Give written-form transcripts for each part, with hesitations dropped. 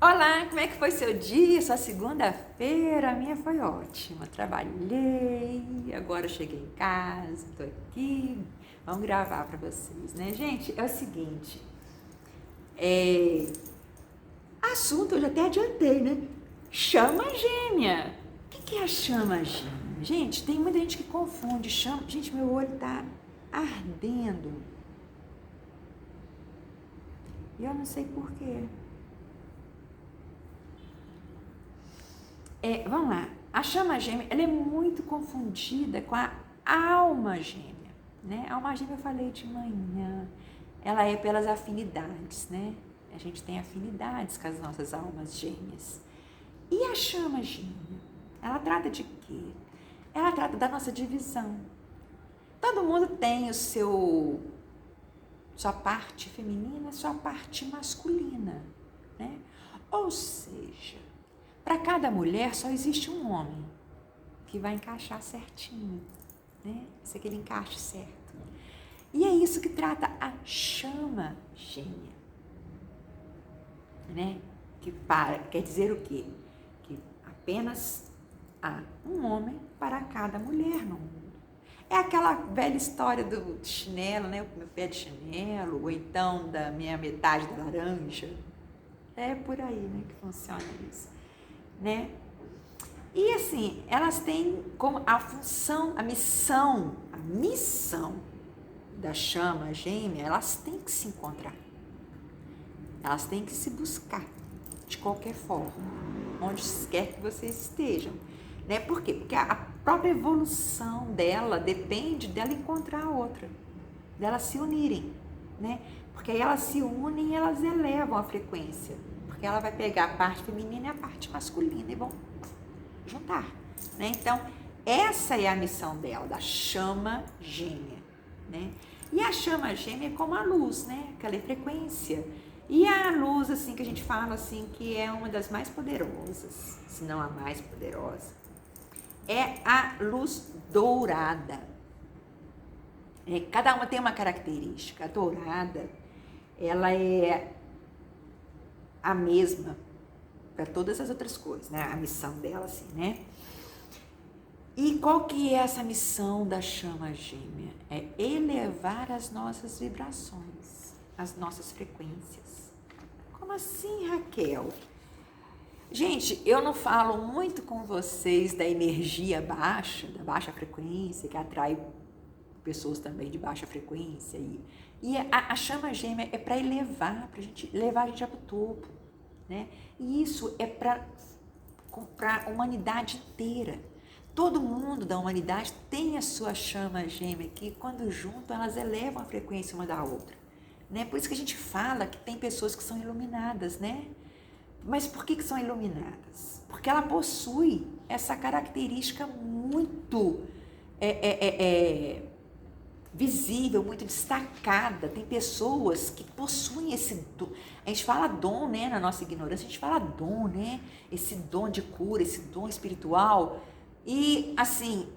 Olá, como é que foi seu dia? Sua segunda-feira? A minha foi ótima. Trabalhei, agora cheguei em casa, tô aqui. Vamos gravar para vocês, né? Gente, é o seguinte, assunto eu já até adiantei, né? Chama gêmea. O que é a chama gêmea? Gente, tem muita gente que confunde chama. Gente, meu olho tá ardendo. E eu não sei por quê. Vamos lá, a chama gêmea, ela é muito confundida com a alma gêmea, né? A alma gêmea eu falei de manhã, ela é pelas afinidades, né? A gente tem afinidades com as nossas almas gêmeas. E a chama gêmea, ela trata de quê? Ela trata da nossa divisão. Todo mundo tem sua parte feminina, sua parte masculina, né? Ou seja, para cada mulher só existe um homem que vai encaixar certinho, né? Esse é aquele encaixe certo. E é isso que trata a chama gêmea, né? Quer dizer o quê? Que apenas há um homem para cada mulher no mundo. É aquela velha história do chinelo, né? O meu pé de chinelo, ou então da minha metade da laranja. É por aí, né, que funciona isso, né? E assim, elas têm como a função, a missão da chama gêmea, elas têm que se encontrar. Elas têm que se buscar de qualquer forma, onde quer que vocês estejam, né? Por quê? Porque a própria evolução dela depende dela encontrar a outra, delas se unirem, né? Porque aí elas se unem e elas elevam a frequência, porque ela vai pegar a parte feminina e a parte masculina e vão juntar, né? Então, essa é a missão dela, da chama gêmea, né? E a chama gêmea é como a luz, né? Aquela frequência. E a luz, assim, que a gente fala, assim, que é uma das mais poderosas, se não a mais poderosa, é a luz dourada. Cada uma tem uma característica. A dourada, ela é a mesma para todas as outras cores, né? A missão dela, assim, né? E qual que é essa missão da chama gêmea? É elevar as nossas vibrações, as nossas frequências. Como assim, Raquel? Gente, eu não falo muito com vocês da energia baixa, da baixa frequência, que atrai pessoas também de baixa frequência. E a chama gêmea é para elevar, para levar a gente para o topo, né? E isso é para a humanidade inteira. Todo mundo da humanidade tem a sua chama gêmea que, quando juntam, elas elevam a frequência uma da outra, né? Por isso que a gente fala que tem pessoas que são iluminadas, né? Mas por que são iluminadas? Porque ela possui essa característica muito visível, muito destacada. Tem pessoas que possuem esse dom. A gente fala dom, né? Na nossa ignorância, a gente fala dom, né? Esse dom de cura, esse dom espiritual. E assim,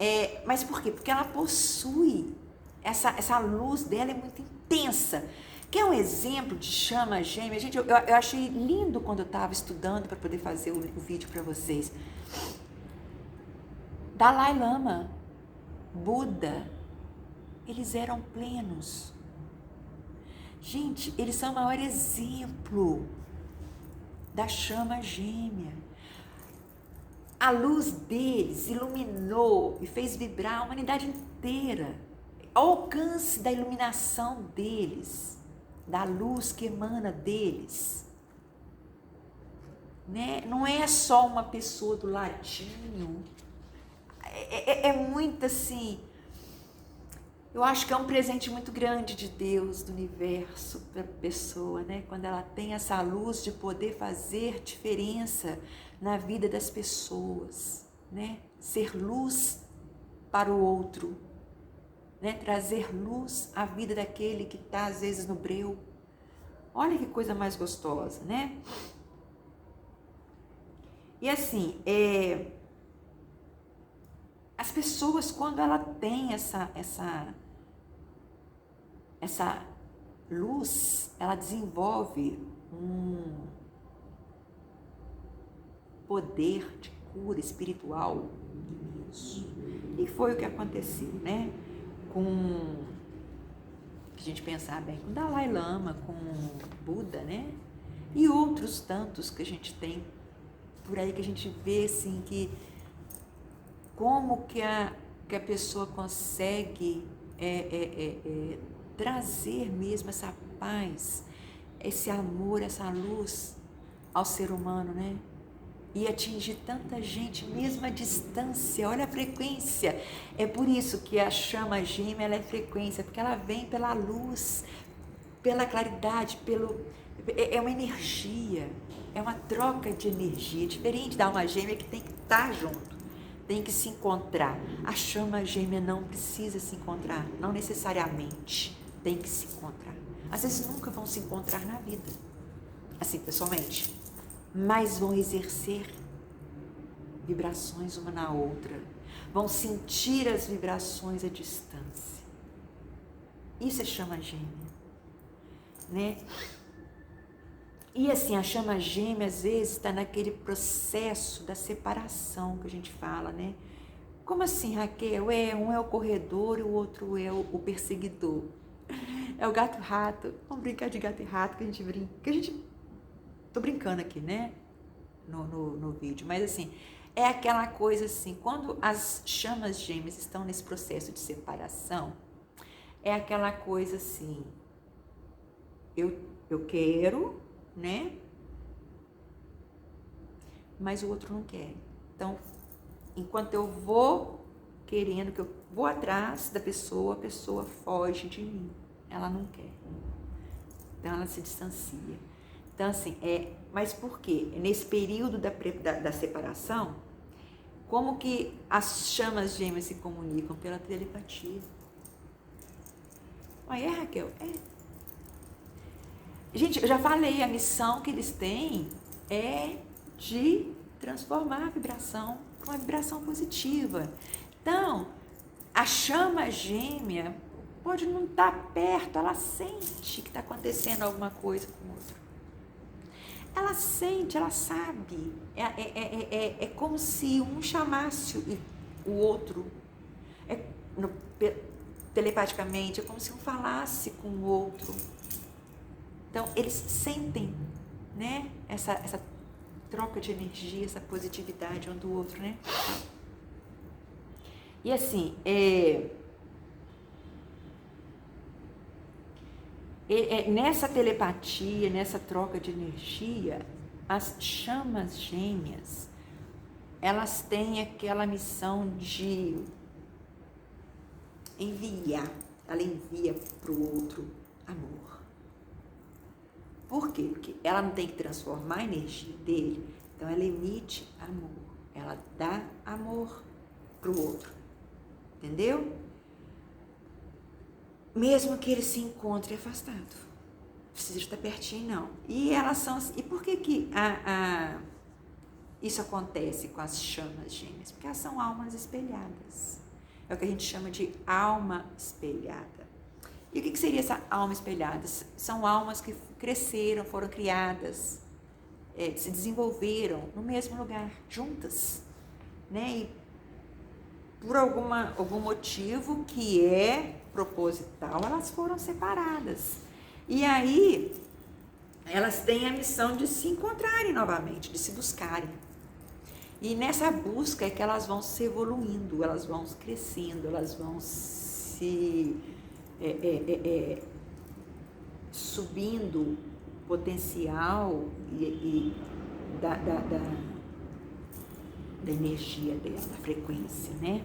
mas por quê? Porque ela possui, essa luz dela é muito intensa. Quer um exemplo de chama gêmea? Gente, eu achei lindo quando eu estava estudando para poder fazer o vídeo para vocês. Dalai Lama, Buda, eles eram plenos. Gente, eles são o maior exemplo da chama gêmea. A luz deles iluminou e fez vibrar a humanidade inteira. O alcance da iluminação deles, da luz que emana deles, né? Não é só uma pessoa do ladinho. É muito assim. Eu acho que é um presente muito grande de Deus, do universo, para a pessoa, né? Quando ela tem essa luz de poder fazer diferença na vida das pessoas, né? Ser luz para o outro, né? Trazer luz à vida daquele que está, às vezes, no breu. Olha que coisa mais gostosa, né? E assim, as pessoas, quando ela tem essa luz, ela desenvolve poder de cura espiritual imenso. E foi o que aconteceu, né? Com, se a gente pensar bem, com Dalai Lama, com Buda, né? E outros tantos que a gente tem por aí, que a gente vê assim que como que a pessoa consegue trazer mesmo essa paz, esse amor, essa luz ao ser humano, né? E atingir tanta gente, mesmo à distância. Olha a frequência. É por isso que a chama gêmea ela é frequência, porque ela vem pela luz, pela claridade, é uma energia, é uma troca de energia, diferente da alma gêmea que tem que estar junto, tem que se encontrar. A chama gêmea não precisa se encontrar, não necessariamente tem que se encontrar. Às vezes nunca vão se encontrar na vida, assim, pessoalmente, mas vão exercer vibrações uma na outra, vão sentir as vibrações à distância. Isso é chama gêmea, né? E assim, a chama gêmea às vezes está naquele processo da separação que a gente fala, né? Como assim, Raquel? Um é o corredor e o outro é o perseguidor. É o gato e rato. Vamos brincar de gato e rato que a gente brinca. Tô brincando aqui, né? No vídeo. Mas assim, é aquela coisa assim, quando as chamas gêmeas estão nesse processo de separação, é aquela coisa assim, eu quero, né? Mas o outro não quer. Então, enquanto eu vou querendo, que eu vou atrás da pessoa, a pessoa foge de mim. Ela não quer. Então, ela se distancia. Então, assim, mas por quê? Nesse período da separação, como que as chamas gêmeas se comunicam? Pela telepatia. Aí Raquel? Gente, eu já falei, a missão que eles têm é de transformar a vibração para uma vibração positiva. Então, a chama gêmea pode não estar perto, ela sente que está acontecendo alguma coisa com o outro. Ela sente, ela sabe. É como se um chamasse o outro. Telepaticamente, é como se um falasse com o outro. Então, eles sentem, né, essa troca de energia, essa positividade um do outro, né? E assim, nessa telepatia, nessa troca de energia, as chamas gêmeas, elas têm aquela missão de enviar, ela envia para o outro amor. Por quê? Porque ela não tem que transformar a energia dele, então ela emite amor, ela dá amor para o outro, entendeu? Mesmo que ele se encontre afastado, não precisa estar pertinho não. E elas são, e por que isso acontece com as chamas gêmeas? Porque elas são almas espelhadas, é o que a gente chama de alma espelhada. E o que seria essa alma espelhada? São almas que cresceram, foram criadas, se desenvolveram no mesmo lugar, juntas, né? E por algum motivo que é proposital, elas foram separadas. E aí, elas têm a missão de se encontrarem novamente, de se buscarem. E nessa busca é que elas vão se evoluindo, elas vão crescendo, elas vão se subindo o potencial da energia dela, da frequência, né?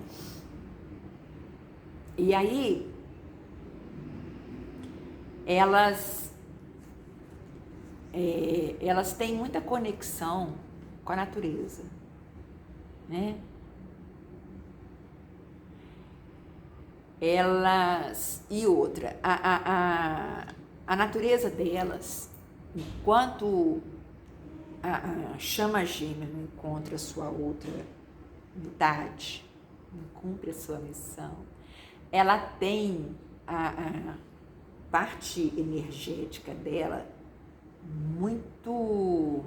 E aí, elas têm muita conexão com a natureza, né? E outra, a natureza delas, enquanto a chama gêmea não encontra a sua outra metade, não cumpre a sua missão, ela tem a parte energética dela muito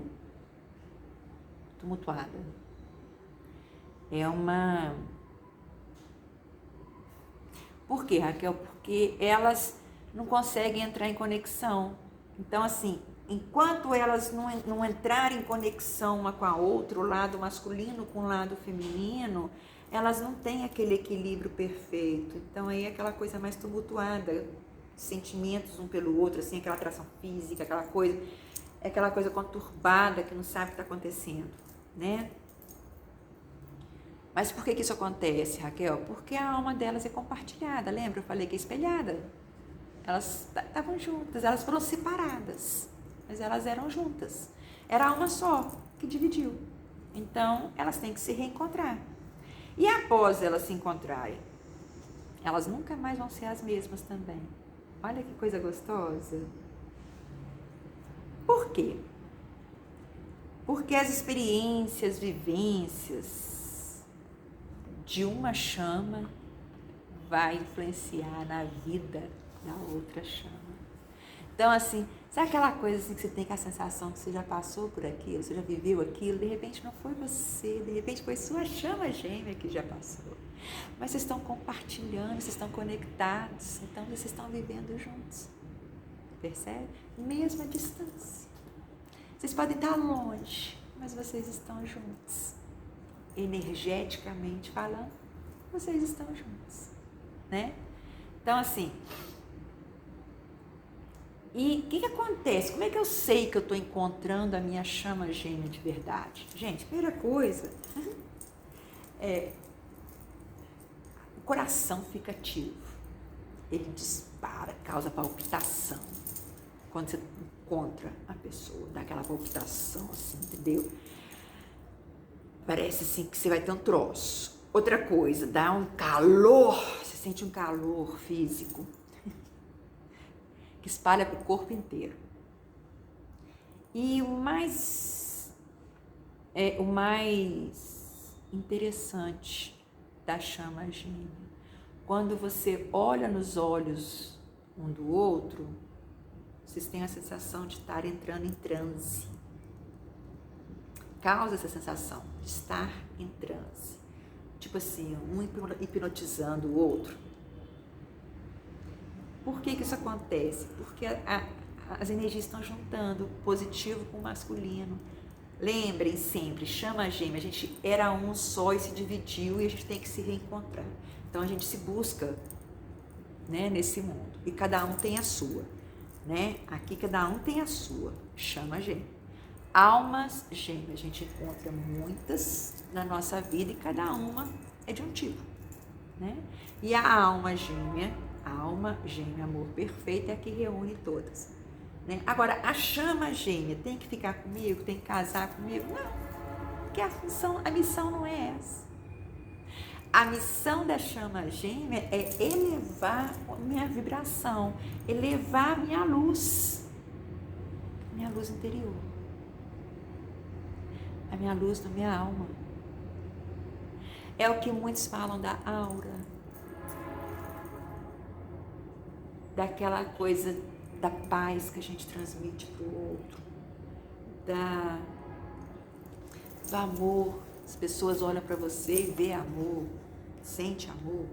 tumultuada. É uma... Por quê, Raquel? Porque elas não conseguem entrar em conexão. Então, assim, enquanto elas não entrarem em conexão uma com a outra, o lado masculino com o lado feminino, elas não têm aquele equilíbrio perfeito. Então, aí é aquela coisa mais tumultuada, sentimentos um pelo outro, assim, aquela atração física, aquela coisa conturbada que não sabe o que está acontecendo, né? Mas por que isso acontece, Raquel? Porque a alma delas é compartilhada, lembra? Eu falei que é espelhada. Elas estavam juntas, elas foram separadas, mas elas eram juntas. Era alma só que dividiu. Então, elas têm que se reencontrar. E após elas se encontrarem, elas nunca mais vão ser as mesmas também. Olha que coisa gostosa. Por quê? Porque as experiências, vivências de uma chama vai influenciar na vida da outra chama. Então, assim, sabe aquela coisa assim que você tem com a sensação que você já passou por aquilo, você já viveu aquilo, de repente não foi você, de repente foi sua chama gêmea que já passou. Mas vocês estão compartilhando, vocês estão conectados, então vocês estão vivendo juntos. Percebe? Mesma distância. Vocês podem estar longe, mas vocês estão juntos. Energeticamente falando, vocês estão juntos, né? Então, assim, e o que acontece? Como é que eu sei que eu estou encontrando a minha chama gêmea de verdade? Gente, primeira coisa, o coração fica ativo, ele dispara, causa palpitação. Quando você encontra a pessoa, dá aquela palpitação assim, entendeu? Parece assim que você vai ter um troço. Outra coisa, dá um calor, você sente um calor físico que espalha para o corpo inteiro. E o mais interessante da chama gêmea, quando você olha nos olhos um do outro, vocês têm a sensação de estar entrando em transe. Causa essa sensação de estar em transe. Tipo assim, um hipnotizando o outro. Por que isso acontece? Porque as energias estão juntando o positivo com o masculino. Lembrem sempre, chama gêmea, a gente era um só e se dividiu e a gente tem que se reencontrar. Então a gente se busca, né, nesse mundo. E cada um tem a sua, né? Aqui cada um tem a sua, chama gêmea. Almas gêmeas, a gente encontra muitas na nossa vida e cada uma é de um tipo, né? E a alma gêmea, amor perfeito, é a que reúne todas, né? Agora, a chama gêmea tem que ficar comigo, tem que casar comigo? Não, porque a missão não é essa. A missão da chama gêmea é elevar a minha vibração, elevar a minha luz interior. A minha luz da minha alma. É o que muitos falam da aura. Daquela coisa da paz que a gente transmite para o outro. Do amor. As pessoas olham para você e vê amor, sente amor.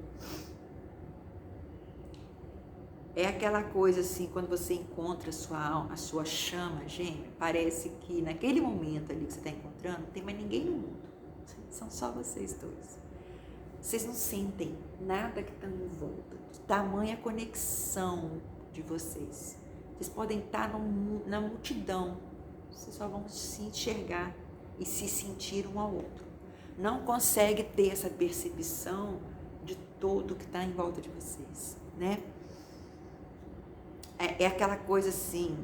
É aquela coisa assim, quando você encontra a sua chama gêmea, parece que naquele momento ali que você está encontrando, não tem mais ninguém no mundo. São só vocês dois. Vocês não sentem nada que está em volta. Tamanha conexão de vocês. Vocês podem estar na multidão. Vocês só vão se enxergar e se sentir um ao outro. Não consegue ter essa percepção de tudo que está em volta de vocês, né? É aquela coisa assim,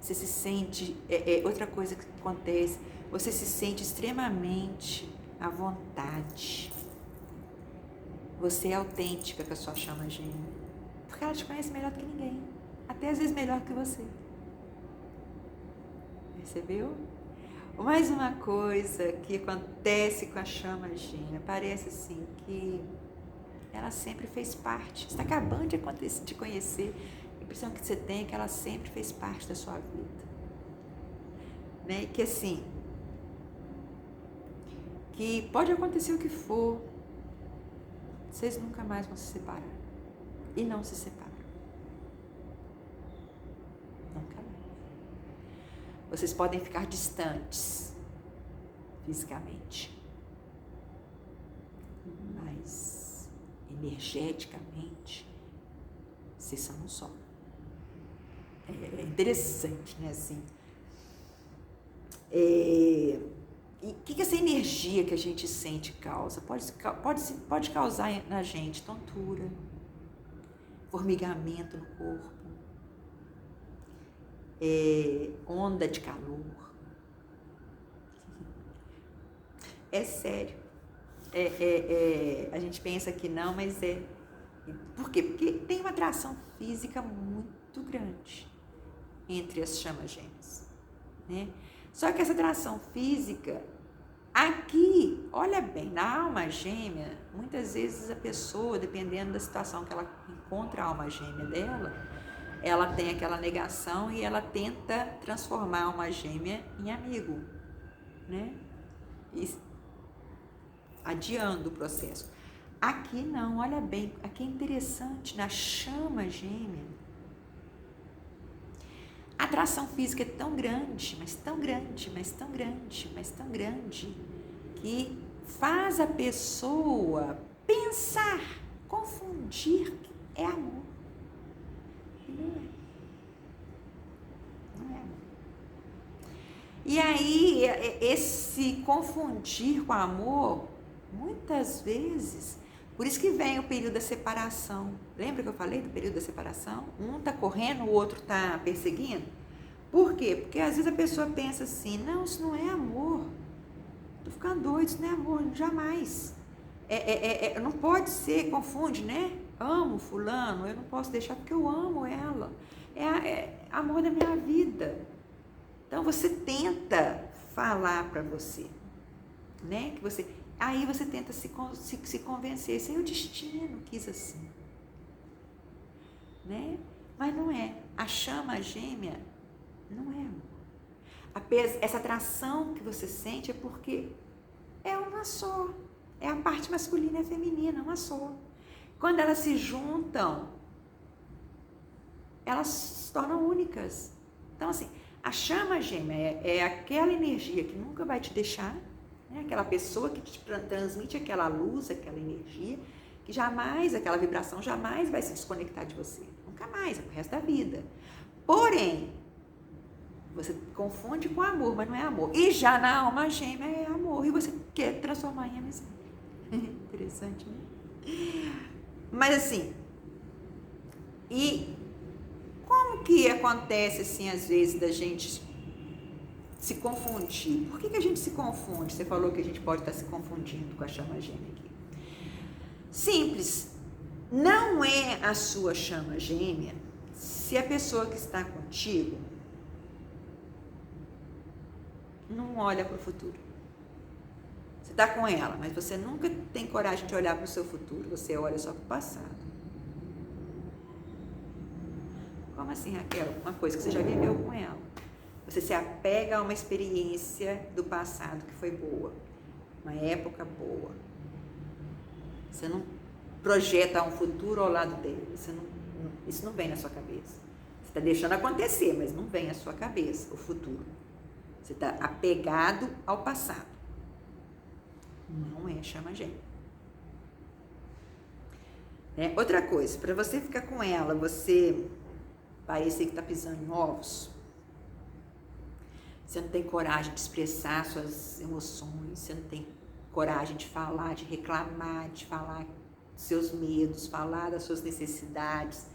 você se sente, outra coisa que acontece, você se sente extremamente à vontade. Você é autêntica com a sua chama gêmea, porque ela te conhece melhor do que ninguém, até às vezes melhor que você. Percebeu? Mais uma coisa que acontece com a chama gêmea, parece assim que ela sempre fez parte, você está acabando de conhecer. A impressão que você tem é que ela sempre fez parte da sua vida, né? E que assim, que pode acontecer o que for, vocês nunca mais vão se separar. E não se separam. Nunca mais. Vocês podem ficar distantes fisicamente, mas energeticamente vocês são um só. É interessante, né? Assim. E o que essa energia que a gente sente causa? Pode causar na gente tontura, formigamento no corpo, onda de calor. É sério. A gente pensa que não, mas é. Por quê? Porque tem uma atração física muito grande entre as chamas gêmeas, né? Só que essa atração física, aqui, olha bem, na alma gêmea, muitas vezes a pessoa, dependendo da situação que ela encontra a alma gêmea dela, ela tem aquela negação e ela tenta transformar a alma gêmea em amigo, né? E adiando o processo. Aqui não, olha bem, aqui é interessante, na chama gêmea, a atração física é tão grande, mas tão grande, mas tão grande, mas tão grande, que faz a pessoa pensar, confundir que é amor. E não é. Não é amor. E aí, esse confundir com amor, muitas vezes, por isso que vem o período da separação. Lembra que eu falei do período da separação? Um está correndo, o outro está perseguindo. Por quê? Porque às vezes a pessoa pensa assim, não, isso não é amor. Estou ficando doido, isso não é amor, jamais. Não pode ser, confunde, né? Amo fulano, eu não posso deixar porque eu amo ela. É amor da minha vida. Então você tenta falar para você, né? Que você... Aí você tenta se convencer, esse é o destino, quis assim, né? Mas não é. A chama gêmea não é amor. Essa atração que você sente é porque é uma só. É a parte masculina e a feminina, uma só. Quando elas se juntam, elas se tornam únicas. Então, assim, a chama gêmea é aquela energia que nunca vai te deixar, aquela pessoa que te transmite aquela luz, aquela energia, que jamais, aquela vibração jamais vai se desconectar de você. Nunca mais, é pro resto da vida. Porém, você confunde com amor, mas não é amor. E já na alma gêmea é amor, e você quer transformar em amizade. Interessante, né? Mas assim, e como que acontece assim, às vezes, da gente se confundir? Por que a gente se confunde? Você falou que a gente pode estar se confundindo com a chama gêmea aqui. Simples. Não é a sua chama gêmea se a pessoa que está contigo não olha para o futuro. Você está com ela, mas você nunca tem coragem de olhar para o seu futuro. Você olha só para o passado. Como assim, Raquel? Uma coisa que você já viveu com ela. Você se apega a uma experiência do passado que foi boa, uma época boa. Você não projeta um futuro ao lado dele. Isso não vem na sua cabeça. Você está deixando acontecer, mas não vem à sua cabeça o futuro. Você está apegado ao passado. Não é chama gêmea. Outra coisa, para você ficar com ela, você parecer que está pisando em ovos. Você não tem coragem de expressar suas emoções, você não tem coragem de falar, de reclamar, de falar dos seus medos, falar das suas necessidades.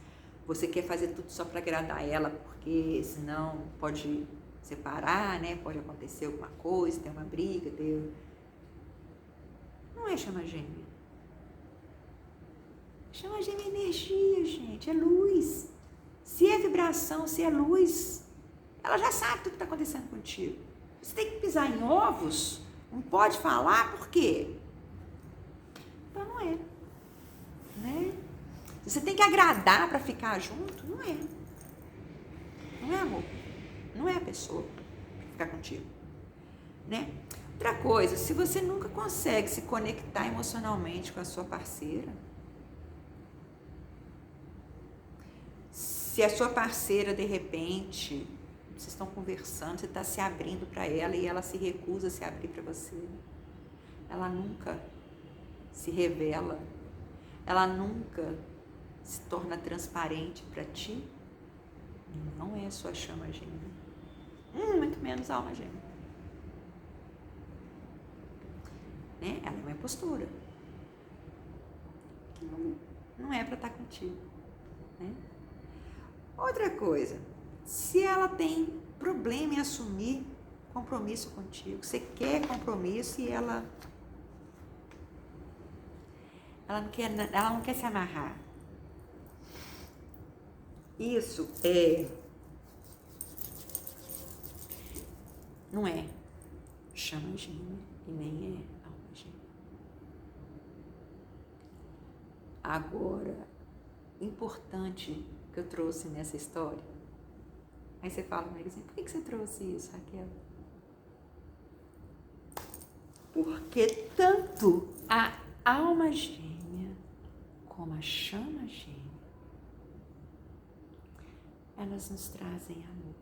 Você quer fazer tudo só para agradar ela, porque senão pode separar, né? Pode acontecer alguma coisa, ter uma briga, Não é chama gêmea. Chama gêmea é energia, gente, é luz. Se é vibração, se é luz, ela já sabe tudo que está acontecendo contigo. Você tem que pisar em ovos, não pode falar, por quê? Então não é. Né? Você tem que agradar para ficar junto, não é. Não é amor. Não é a pessoa para ficar contigo. Né? Outra coisa, se você nunca consegue se conectar emocionalmente com a sua parceira, se a sua parceira, de repente, vocês estão conversando, você está se abrindo para ela e ela se recusa a se abrir para você, ela nunca se revela, ela nunca se torna transparente para ti, não é a sua chama gêmea, muito menos a alma gêmea. Né? Ela é uma impostura. Não é para estar contigo. Né? Outra coisa, se ela tem problema em assumir compromisso contigo, você quer compromisso e ela não quer se amarrar. Isso não é chama gêmea e nem é alma gêmea. Agora, importante que eu trouxe nessa história, aí você fala, mas assim, por que você trouxe isso, Raquel? Porque tanto a alma gêmea como a chama gêmea, elas nos trazem amor.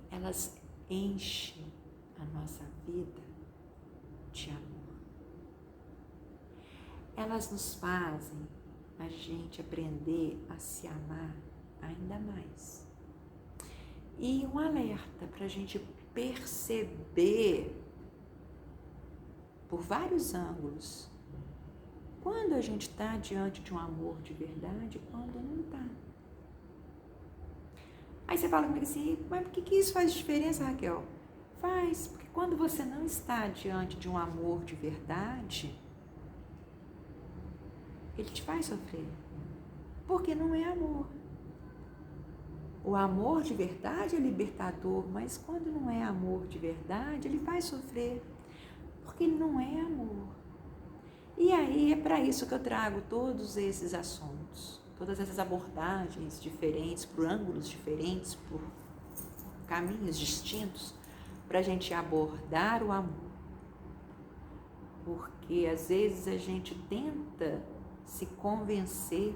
Elas enchem a nossa vida de amor. Elas nos fazem a gente aprender a se amar ainda mais. E um alerta para a gente perceber por vários ângulos quando a gente está diante de um amor de verdade e quando não está. Aí você fala comigo assim, mas por que isso faz diferença, Raquel? Faz, porque quando você não está diante de um amor de verdade, ele te faz sofrer, porque não é amor. O amor de verdade é libertador, mas quando não é amor de verdade, ele faz sofrer, porque ele não é amor. E aí é para isso que eu trago todos esses assuntos, todas essas abordagens diferentes, por ângulos diferentes, por caminhos distintos, para a gente abordar o amor. Porque às vezes a gente tenta se convencer,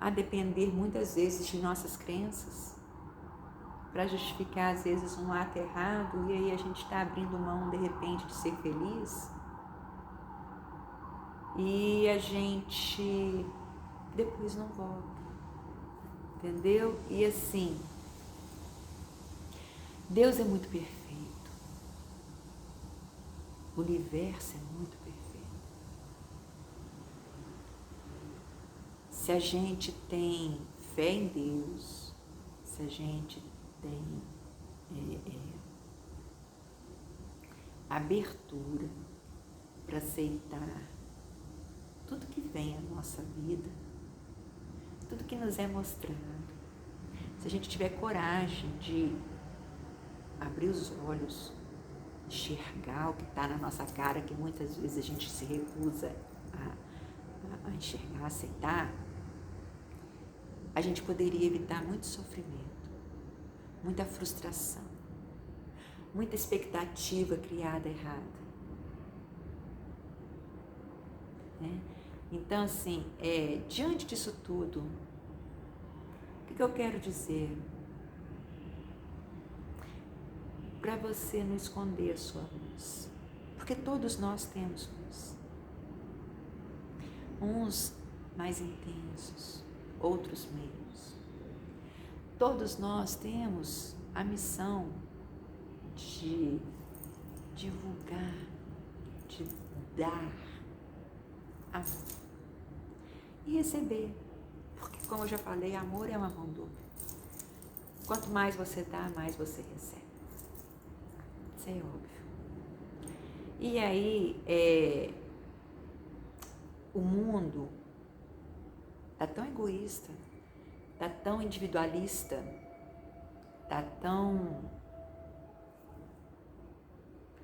a depender muitas vezes de nossas crenças, para justificar às vezes um ato errado, e aí a gente está abrindo mão de repente de ser feliz, e a gente depois não volta, entendeu? E assim, Deus é muito perfeito, o universo é muito perfeito. Se a gente tem fé em Deus, se a gente tem abertura para aceitar tudo que vem à nossa vida, tudo que nos é mostrado, se a gente tiver coragem de abrir os olhos, enxergar o que está na nossa cara, que muitas vezes a gente se recusa a enxergar, a aceitar, a gente poderia evitar muito sofrimento, muita frustração, muita expectativa criada errada. Né? Então, assim, diante disso tudo, o que eu quero dizer? Para você não esconder a sua luz, porque todos nós temos luz. Uns mais intensos, outros menos. Todos nós temos a missão de divulgar, de dar amor e receber, porque como eu já falei, amor é uma mão dupla. Quanto mais você dá, mais você recebe. Isso é óbvio. E aí, o mundo está tão egoísta, está tão individualista, está tão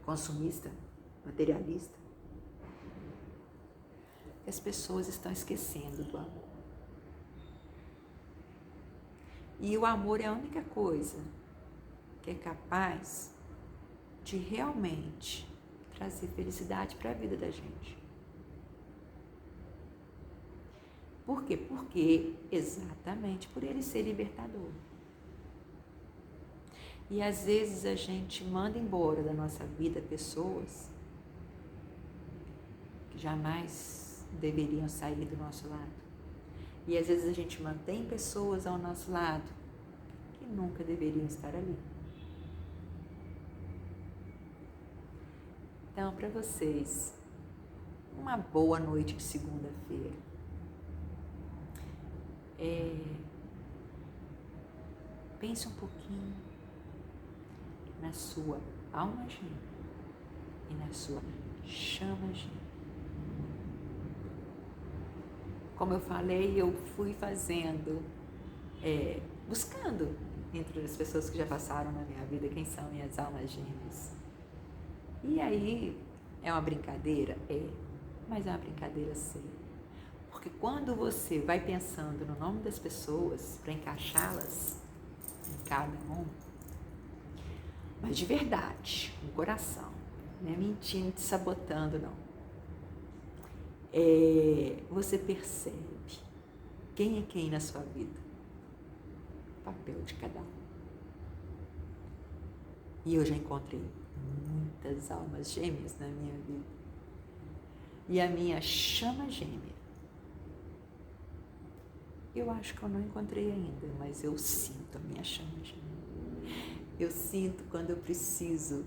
consumista, materialista, que as pessoas estão esquecendo do amor. E o amor é a única coisa que é capaz de realmente trazer felicidade para a vida da gente. Por quê? Porque exatamente por ele ser libertador. E às vezes a gente manda embora da nossa vida pessoas que jamais deveriam sair do nosso lado. E às vezes a gente mantém pessoas ao nosso lado que nunca deveriam estar ali. Então, para vocês, uma boa noite de segunda-feira. Pense um pouquinho na sua alma gêmea e na sua chama gêmea. Como eu falei, eu fui fazendo, buscando entre as pessoas que já passaram na minha vida quem são minhas almas gêmeas. E aí, é uma brincadeira? Mas é uma brincadeira séria. Porque quando você vai pensando no nome das pessoas para encaixá-las em cada um, mas de verdade, com coração, não é mentindo, te sabotando, não. Você percebe quem é quem na sua vida, o papel de cada um. E eu já encontrei muitas almas gêmeas na minha vida. E a minha chama gêmea, eu acho que eu não encontrei ainda, mas eu sinto a minha chama gêmea. Eu sinto quando eu preciso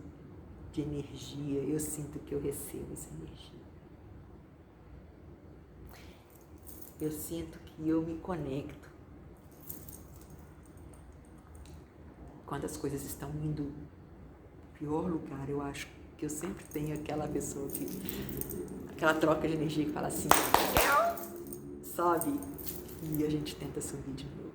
de energia, eu sinto que eu recebo essa energia. Eu sinto que eu me conecto quando as coisas estão indo no pior lugar. Eu acho que eu sempre tenho aquela pessoa aquela troca de energia que fala assim, sobe, e a gente tenta subir de novo.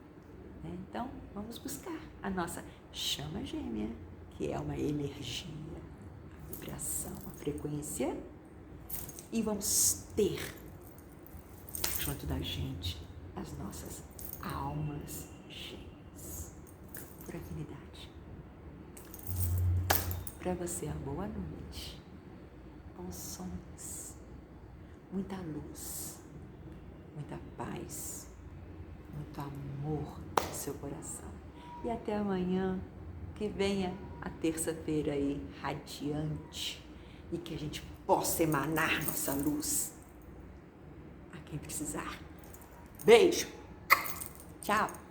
Então, vamos buscar a nossa chama gêmea, que é uma energia, uma vibração, uma frequência, e vamos ter junto da gente as nossas almas gêmeas, por afinidade. Para você, a boa noite, bons sonhos, muita luz, muita paz, muito amor no seu coração. E até amanhã, que venha a terça-feira aí radiante e que a gente possa emanar nossa luz a quem precisar. Beijo! Tchau!